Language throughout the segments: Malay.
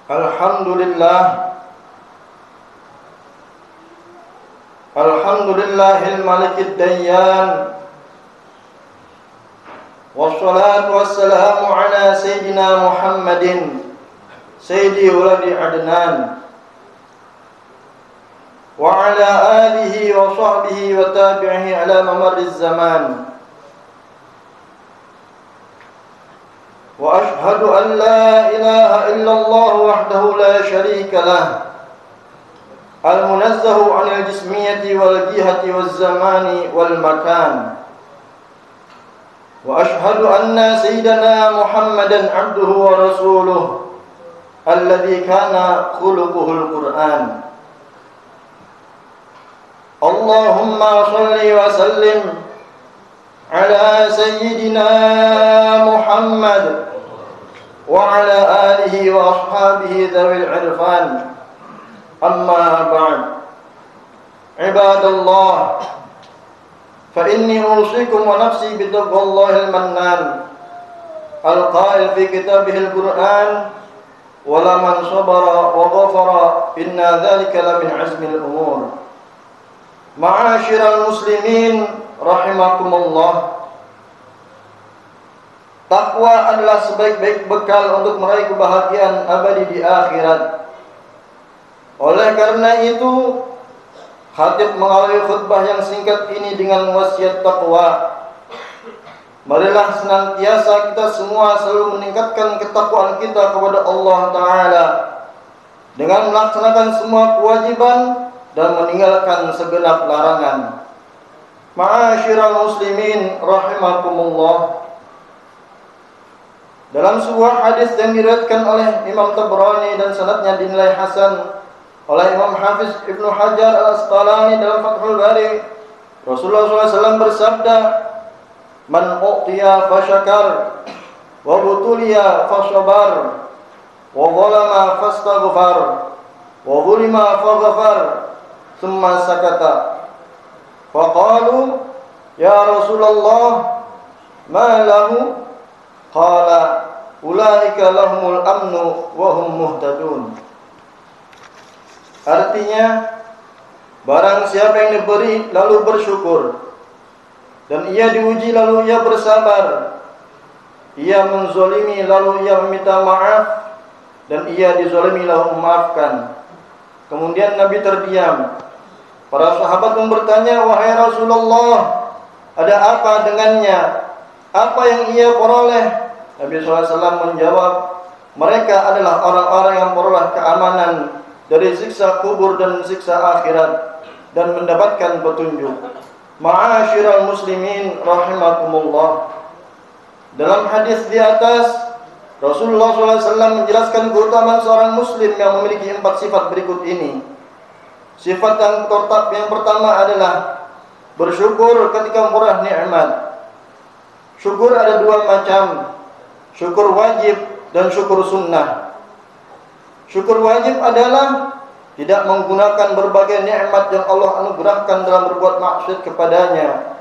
Alhamdulillah, Alhamdulillahil malikid dayyan, wassalatu wassalamu ala sayyidina Muhammadin sayyidi waladi Adnan wa ala alihi wa sahbihi wa tabi'ihi ala mamarriz zaman. Wa ashhadu an la ilaha illallah wahdahu la sharika lah, al-munazzahu 'anil jismiyati wal jihati waz zamani wal makan. Wa ashhadu anna sayyidana Muhammadan 'abduhu wa rasuluhu alladhi kana khuluquhul Qur'an. Allahumma shalli wa sallim ala sayyidina Muhammad wa ala alihi wa ashabihi dhawil irfan. Amma ba'd. Ibadallah, fa inni usikum wa nafsi bitaqwallahil mannan, al-qail fi kitabihil Qur'an, wa la man sabara wa ghafara inna dhalika la min azmil umur. Ma'asyiral muslimin rahimakumullah. Takwa adalah sebaik-baik bekal untuk meraih kebahagiaan abadi di akhirat. Oleh karena itu, khatib mengawali khutbah yang singkat ini dengan wasiat takwa. Marilah senantiasa kita semua selalu meningkatkan ketakwaan kita kepada Allah Ta'ala dengan melaksanakan semua kewajiban dan meninggalkan segenap larangan. Ma'asyiral muslimin rahimakumullah. Dalam sebuah hadis yang diriwayatkan oleh Imam Tabrani dan sanadnya dinilai hasan oleh Imam Hafiz Ibnu Hajar Al-Asqalani dalam Fathul Bari, Rasulullah SAW bersabda, "Man u'tiya fasyakar, wa butuliya fasyabar, wa zalama fastaghfar, wa zulima faghfar, thumma sakata." Faqalu, "Ya Rasulullah, ma lahu?" Qala, "Ulaika lahumul amnu wa hum muhtadun." Artinya, barang siapa yang diberi lalu bersyukur, dan ia diuji lalu ia bersabar, ia menzolimi lalu ia meminta maaf, dan ia dizolimi lalu memaafkan. Kemudian Nabi terdiam. Para sahabat pun bertanya, "Wahai Rasulullah, ada apa dengannya? Apa yang ia peroleh?" Nabi SAW menjawab, "Mereka adalah orang-orang yang peroleh keamanan dari siksa kubur dan siksa akhirat dan mendapatkan petunjuk." Ma'asyiral muslimin rahimakumullah. Dalam hadis di atas, Rasulullah SAW menjelaskan keutamaan seorang muslim yang memiliki 4 sifat berikut ini. Sifat yang pertama adalah bersyukur ketika murah nikmat. Syukur ada 2 macam, syukur wajib dan syukur sunnah. Syukur wajib adalah tidak menggunakan berbagai nikmat yang Allah anugerahkan dalam berbuat maksiat kepadanya.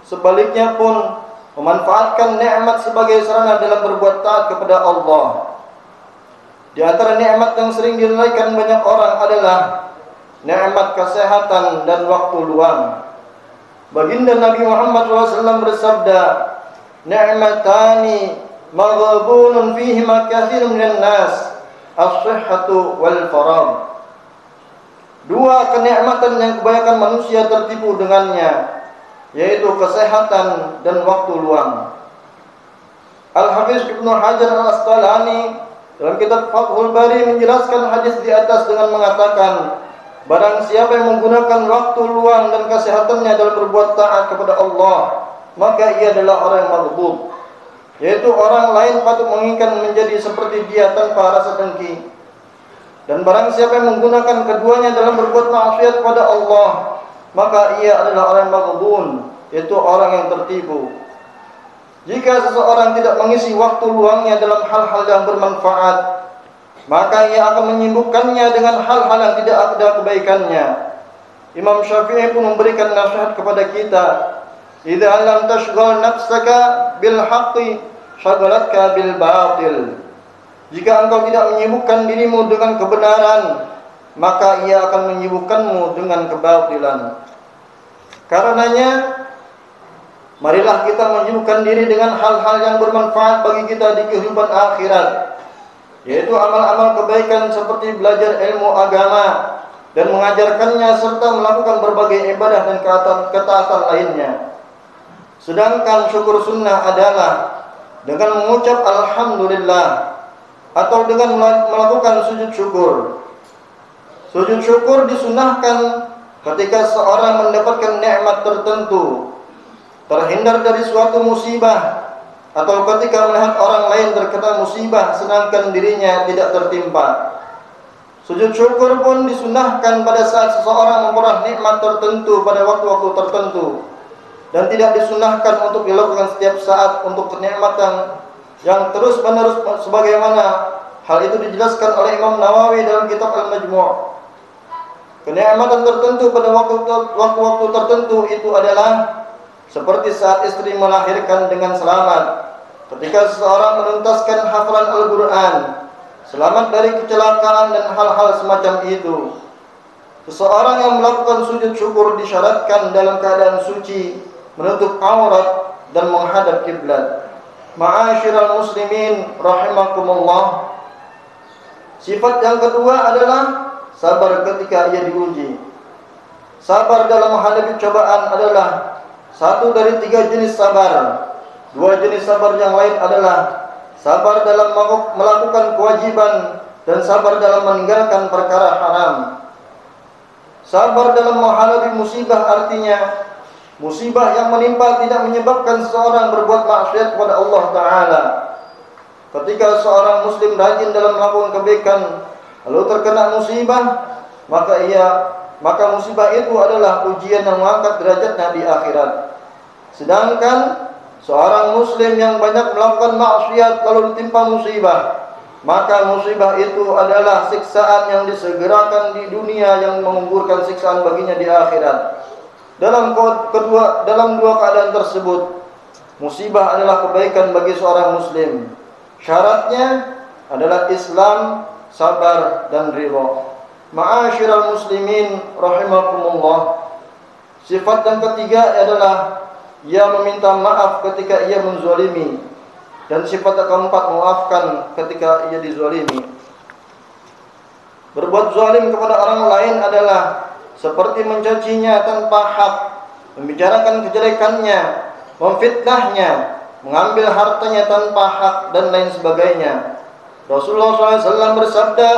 Sebaliknya pun memanfaatkan nikmat sebagai sarana dalam berbuat taat kepada Allah. Di antara nikmat yang sering dinilaikan banyak orang adalah nikmat kesehatan dan waktu luang. Baginda Nabi Muhammad SAW bersabda, "Ni'matani maghabunun fihima katsirun minan nas, as-sihhatu wal faragh." 2 kenikmatan yang kebanyakan manusia tertipu dengannya, yaitu kesehatan dan waktu luang. Al-Hafiz Ibnu Hajar Al-Asqalani dalam kitab Fathul Bari menjelaskan hadis di atas dengan mengatakan, barang siapa yang menggunakan waktu luang dan kesehatannya dalam berbuat taat kepada Allah, maka ia adalah orang yang maghdub, yaitu orang lain patut menginginkan menjadi seperti dia tanpa rasa dengki. Dan barang siapa yang menggunakan keduanya dalam berbuat maksiat kepada Allah, maka ia adalah orang yang maghdub, yaitu orang yang tertipu. Jika seseorang tidak mengisi waktu luangnya dalam hal-hal yang bermanfaat, maka ia akan menyibukkannya dengan hal-hal yang tidak ada kebaikannya. Imam Syafi'i pun memberikan nasihat kepada kita, "Idza lam tashghal nafsaka bil haqqi, shaghalatka bil batil." Jika engkau tidak menyibukkan dirimu dengan kebenaran, maka ia akan menyibukkanmu dengan kebatilan. Karenanya, marilah kita menyibukkan diri dengan hal-hal yang bermanfaat bagi kita di kehidupan akhirat, yaitu amal-amal kebaikan seperti belajar ilmu agama dan mengajarkannya serta melakukan berbagai ibadah dan ketaatan lainnya. Sedangkan syukur sunnah adalah dengan mengucap alhamdulillah atau dengan melakukan sujud syukur. Sujud syukur disunahkan ketika seorang mendapatkan nikmat tertentu, terhindar dari suatu musibah, atau ketika melihat orang lain terkena musibah sedangkan dirinya tidak tertimpa. Sujud syukur pun disunahkan pada saat seseorang memperoleh nikmat tertentu pada waktu-waktu tertentu, dan tidak disunahkan untuk dilakukan setiap saat untuk kenikmatan yang terus-menerus, sebagaimana hal itu dijelaskan oleh Imam Nawawi dalam kitab Al-Majmu'. Kenikmatan tertentu pada waktu-waktu tertentu itu adalah seperti saat istri melahirkan dengan selamat, ketika seseorang menuntaskan hafalan Al-Quran, selamat dari kecelakaan dan hal-hal semacam itu. Seseorang yang melakukan sujud syukur disyaratkan dalam keadaan suci, menutup aurat dan menghadap kiblat. Ma'asyiral muslimin rahimakumullah. Sifat yang kedua adalah sabar ketika ia diuji. Sabar dalam menghadapi cobaan adalah satu dari 3 jenis sabar. 2 jenis sabar yang lain adalah sabar dalam melakukan kewajiban dan sabar dalam meninggalkan perkara haram. Sabar dalam menghadapi musibah artinya musibah yang menimpa tidak menyebabkan seseorang berbuat maksiat kepada Allah Ta'ala. Ketika seorang muslim rajin dalam melakukan kebaikan lalu terkena musibah, maka musibah itu adalah ujian yang mengangkat derajatnya di akhirat. Sedangkan seorang muslim yang banyak melakukan maksiat lalu ditimpa musibah, maka musibah itu adalah siksaan yang disegerakan di dunia yang menggugurkan siksaan baginya di akhirat. Dalam dua keadaan tersebut, musibah adalah kebaikan bagi seorang muslim. Syaratnya adalah Islam, sabar dan ridha. Ma'asyiral muslimin rahimakumullah. Sifat yang ketiga adalah ia meminta maaf ketika ia menzalimi, dan sifat yang keempat memaafkan ketika ia dizalimi. Berbuat zalim kepada orang lain adalah seperti mencacinya tanpa hak, membicarakan kejelekannya, memfitnahnya, mengambil hartanya tanpa hak dan lain sebagainya. Rasulullah SAW bersabda,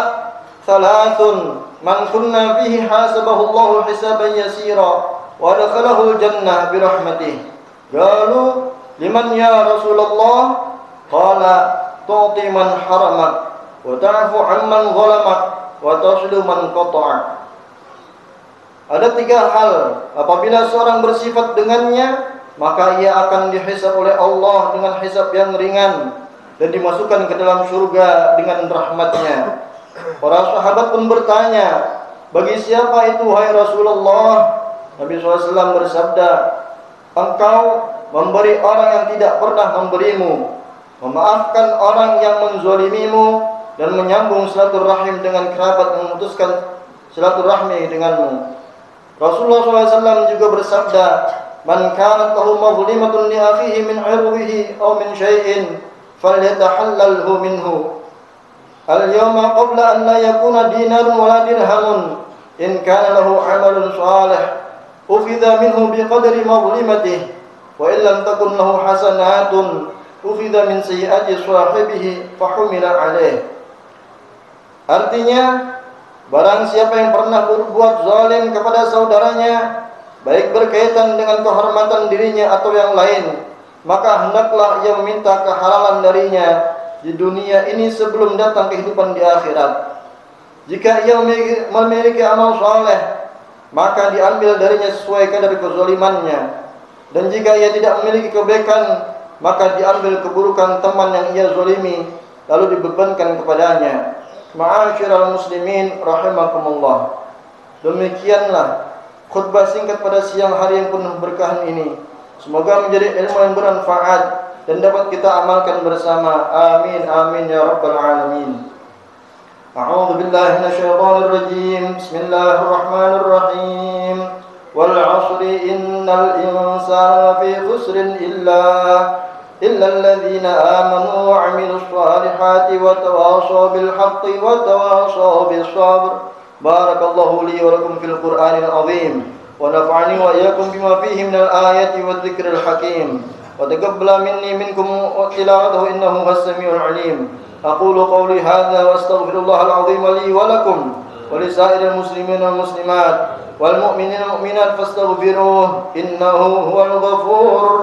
"Thalathun man kunna fihi hasabahu Allahu hisaban yasira wa adkhalahu al-jannah bi rahmatih." Qalu, "Liman ya Rasulullah?" Qala, "Tu'ti man haramak wa ta'fu amman zalamak wa taslu man qata'ak." Ada 3 hal, apabila seorang bersifat dengannya, maka ia akan dihisab oleh Allah dengan hisab yang ringan dan dimasukkan ke dalam surga dengan rahmatnya. Para sahabat pun bertanya, "Bagi siapa itu, wahai Rasulullah?" Nabi SAW bersabda, "Engkau memberi orang yang tidak pernah memberimu, memaafkan orang yang menzalimimu, dan menyambung silaturahim dengan kerabat yang memutuskan silaturahmi denganmu." Rasulullah SAW juga bersabda, "Man kanat lahu mazlimatun li akhihi min 'irdihi aw min syai'in falyatahallalhu minhu. Al-yawma qabla an la yakuna dinarun wa la dirhamun in kana lahu 'amalun shalih ukhidha minhu biqadri mazlimatihi wa in lam takun lahu hasanatun ukhidha min sayyi'ati sahibihi fa humila 'alayh." Artinya, barang siapa yang pernah berbuat zalim kepada saudaranya, baik berkaitan dengan kehormatan dirinya atau yang lain, maka hendaklah ia meminta kehalalan darinya di dunia ini sebelum datang kehidupan di akhirat. Jika ia memiliki amal saleh, maka diambil darinya sesuai kadar kezalimannya, dan jika ia tidak memiliki kebaikan, maka diambil keburukan teman yang ia zalimi lalu dibebankan kepadanya. Ma'asyiral muslimin rahimakumullah. Demikianlah khutbah singkat pada siang hari yang penuh berkah ini. Semoga menjadi ilmu yang bermanfaat dan dapat kita amalkan bersama. Amin amin ya rabbal alamin. A'udzu billahi minasyaitonir rajim. Bismillahirrahmanirrahim. Wal 'asri innal insana lafi khusrin illa alladhina amanu wa 'amilus salihati wa tawashaw bil haqqi wa tawashaw bis sabr. Barakallahu li wa lakum fil Qur'anil 'azim wa nafa'ani wa iyyakum bima fihi minal ayati wadh-dhikril hakim wa taqabbala minni minkum tilawatahu innahu was-sami'ul 'alim. Aqulu qawli hadza wa astaghfirullahal 'azim li wa lakum wa li sa'iril muslimin wal muslimat wal mu'minina wal mu'minat fastaghfiruhu innahu huwal ghafurur